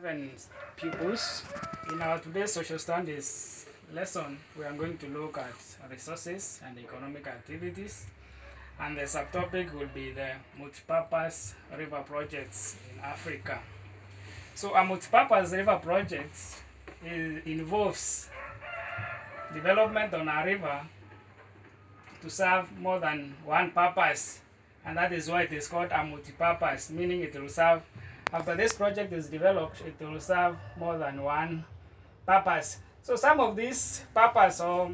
7 pupils. In our today's social studies lesson, we are going to look at resources and economic activities, and the subtopic will be the multipurpose river projects in Africa. So a multipurpose river project involves development on a river to serve more than one purpose, and that is why it is called a multipurpose, meaning it will serve, after this project is developed, it will serve more than one purpose. So some of these purpose, or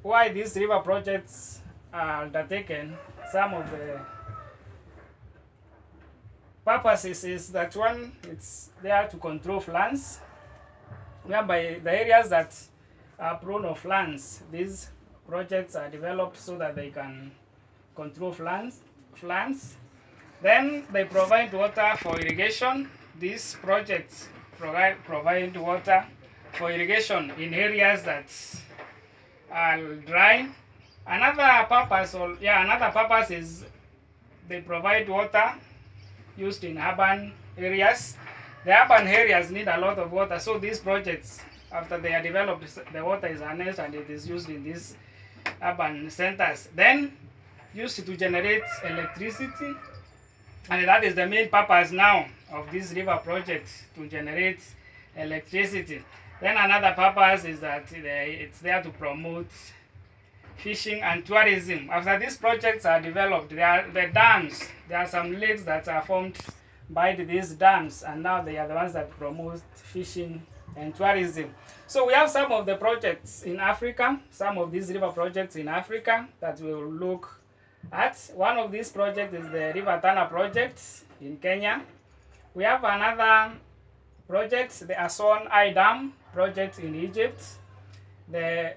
why these river projects are undertaken, some of the purposes is that one, it's there to control floods, whereby the areas that are prone of floods, these projects are developed so that they can control floods. Then they provide water for irrigation. These projects provide water for irrigation in areas that are dry. Another purpose is they provide water used in urban areas. The urban areas need a lot of water, so these projects, after they are developed, the water is harnessed and it is used in these urban centers, then used to generate electricity. And that is the main purpose now of this river project, to generate electricity. Then another purpose is that it's there to promote fishing and tourism. After these projects are developed, there are the dams. There are some lakes that are formed by these dams, and now they are the ones that promote fishing and tourism. So we have some of the projects in Africa, some of these river projects in Africa that we will look at. One of these projects is the River Tana project in Kenya. We have another project, the Aswan Eye Dam project in Egypt. The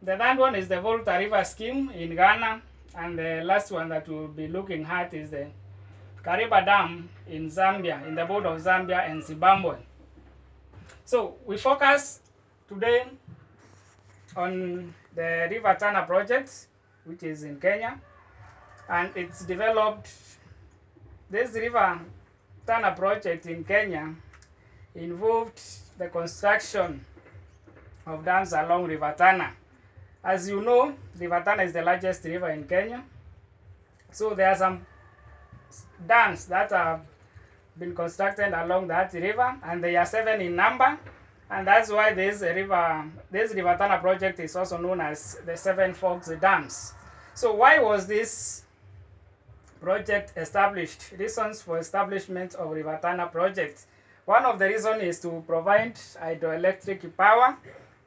third one is the Volta River scheme in Ghana, and the last one that we'll be looking at is the Kariba Dam in Zambia, in the border of Zambia and Zimbabwe. So we focus today on the River Tana project, which is in Kenya, and it's developed. This River Tana project in Kenya involved the construction of dams along River Tana. As you know, River Tana is the largest river in Kenya, so there are some dams that have been constructed along that river, and they are 7 in number, and that's why this River Tana project is also known as the 7 Forks Dams. So why was this project established? Reasons for establishment of River Tana project. One of the reasons is to provide hydroelectric power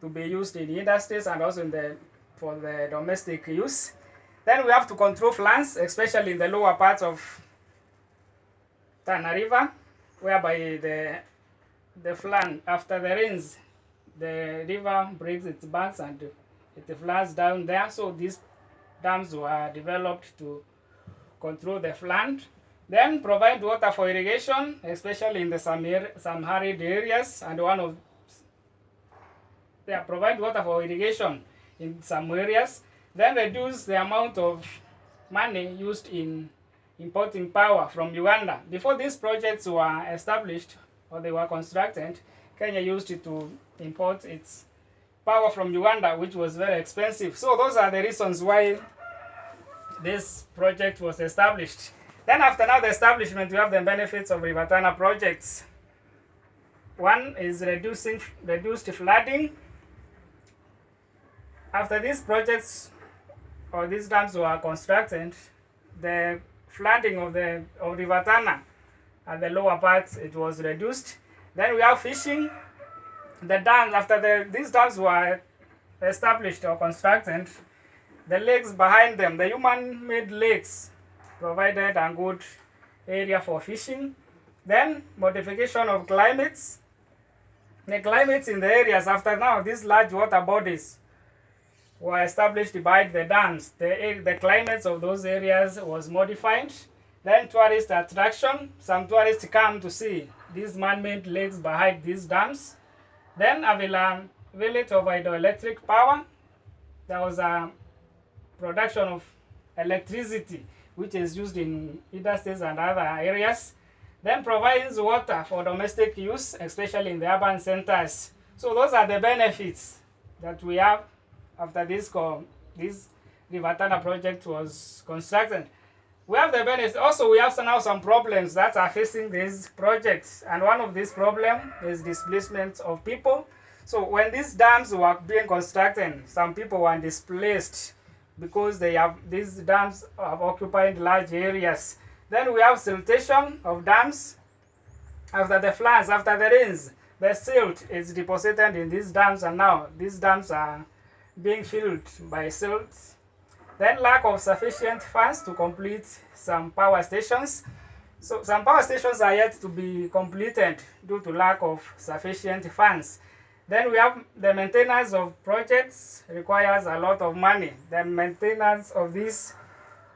to be used in industries and also for the domestic use. Then we have to control floods, especially in the lower parts of Tana River, whereby the flood, after the rains, the river breaks its banks and it floods down there. So these dams were developed to control the flood. Then provide water for irrigation, especially in the some arid areas, and provide water for irrigation in some areas. Then reduce the amount of money used in importing power from Uganda. Before these projects were established or they were constructed, Kenya used to import its power from Uganda, which was very expensive. So those are the reasons why this project was established. Then after now the establishment, we have the benefits of River Tana projects. One is reduced flooding. After these projects or these dams were constructed, the flooding of River Tana at the lower parts, it was reduced. Then we have fishing. The dams, after these dams were established or constructed, the lakes behind them, the human-made lakes, provided a good area for fishing. Then modification of climates. The climates in the areas, after now these large water bodies were established by the dams, the climates of those areas was modified. Then tourist attraction, some tourists come to see these man-made lakes behind these dams. Then availability of hydroelectric power. There was a production of electricity which is used in industries and other areas. then provides water for domestic use, especially in the urban centers. So those are the benefits that we have after this River Tana project was constructed. We have the benefits. Also, we have now some problems that are facing these projects, and one of these problems is displacement of people. So when these dams were being constructed, some people were displaced because these dams have occupied large areas. Then we have siltation of dams. After the floods, after the rains, the silt is deposited in these dams, and now these dams are being filled by silt. Then lack of sufficient funds to complete some power stations. So some power stations are yet to be completed due to lack of sufficient funds. Then we have the maintenance of projects requires a lot of money. The maintenance of these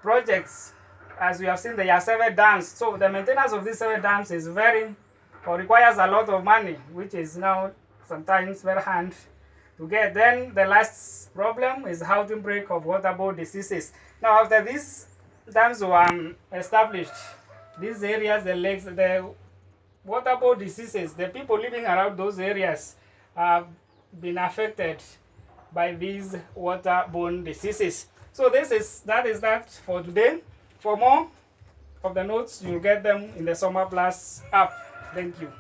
projects, as we have seen, there are 7 dams. So the maintenance of these 7 dams is requires a lot of money, which is now sometimes very hard to get. Then the last problem is outbreak of waterborne diseases. Now after these dams were established, these areas, the lakes, the waterborne diseases, the people living around those areas have been affected by these waterborne diseases. So that is that for today. For more of the notes, you'll get them in the Summer Plus app. Thank you.